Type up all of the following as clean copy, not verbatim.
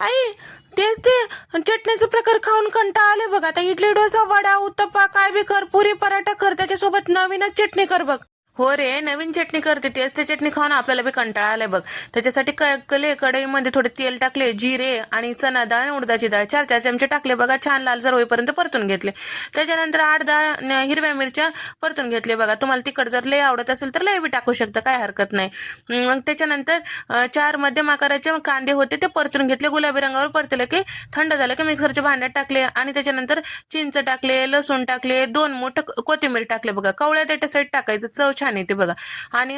आई, तेच ते चटणीचे प्रकार खाऊन कंटाळा आले बघ. आता इडली, डोसा, वडा, उत्तप्पा काय बी कर, पुरी पराठा कर, त्याच्यासोबत नवीनच चटणी कर बघ. हो रे, नवीन चटणी करते. तेच ते चटणी खाऊन आपल्याला बी कंटाळा आलाय बघ. त्याच्यासाठी कढईमध्ये थोडे तेल टाकले, जिरे आणि चना डाळ आणि उडदाची डाळ 4-4 चमचे टाकले बघा. छान लालसर होईपर्यंत परतून घेतले. त्याच्यानंतर 8-10 हिरव्या मिरच्या परतून घेतले बघा. तुम्हाला तिखट जर लय आवडत असेल तर लय बी टाकू शकता, काय हरकत नाही. मग त्याच्यानंतर 4 मध्यम आकाराचे कांदे होते ते परतून घेतले. गुलाबी रंगावर परतले की थंड झालं की मिक्सरच्या भांड्यात टाकले आणि त्याच्यानंतर चिंच टाकले, लसूण टाकले, 2 मोठ कोथिंबीर टाकले बघा. कवळ्या देठासाठी टाकायचं, चव छान येते बघा. आणि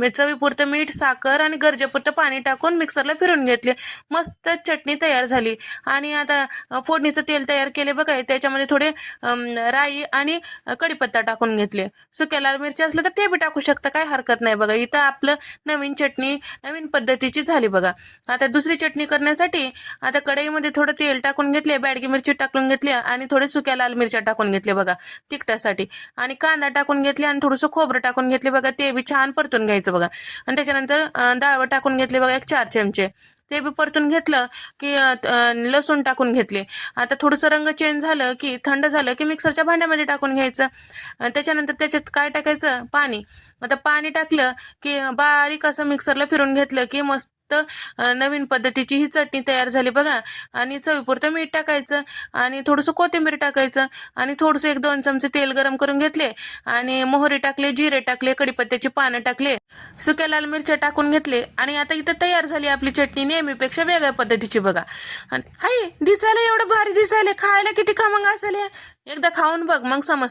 चवीपुरतं मीठ, साखर आणि गरजेपुरतं पाणी टाकून मिक्सरला फिरून घेतले. मस्त चटणी तयार झाली. आणि आता फोडणीचं तेल तयार केले बघा. त्याच्यामध्ये थोडे राई आणि कढीपत्ता टाकून घेतले. सुक्या लाल मिरची असलं तर ते बी टाकू शकता, काय हरकत नाही बघा. इथं आपलं नवीन चटणी नवीन पद्धतीची झाली बघा. आता दुसरी चटणी करण्यासाठी आता कढईमध्ये थोडं तेल टाकून घेतले, बॅडगी मिरची टाकून घेतली आणि थोडे सुक्या लाल मिरच्या टाकून घेतले बघा तिखटासाठी. आणि कांदा टाकून घेतले आणि थोडंसं खोबरं टाकून घेतले बघा. ते बी छान परतून घ्यायचं बघा. आणि त्याच्यानंतर डाळवं टाकून घेतले बघा 4 चमचे. ते बी परतून घेतलं की लसूण टाकून घेतले. आता थोडंसं रंग चेंज झालं की थंड झालं की मिक्सरच्या भांड्यामध्ये टाकून घ्यायचं. त्याच्यानंतर त्याच्यात काय टाकायचं, पाणी. आता पाणी टाकलं की बारीक असं मिक्सरला फिरून घेतलं की मस्त नवीन पद्धतीची ही चटणी तयार झाली बघा. आणि चवीपुरतं मीठ टाकायचं आणि थोडंसं कोथिंबीर टाकायचं आणि थोडंसं 1-2 चमचे तेल गरम करून घेतले आणि मोहरी टाकले, जिरे टाकले, कढीपत्त्याची पानं टाकले, सुक्या लाल मिरच्या टाकून घेतले. आणि आता इथं तयार झाली आपली चटणी नेहमीपेक्षा वेगळ्या पद्धतीची बघा. आणि आई, दिसायला एवढं भारी दिसायला, खायला किती खमंग असेल हे. एकदा खाऊन बघ, मग समज.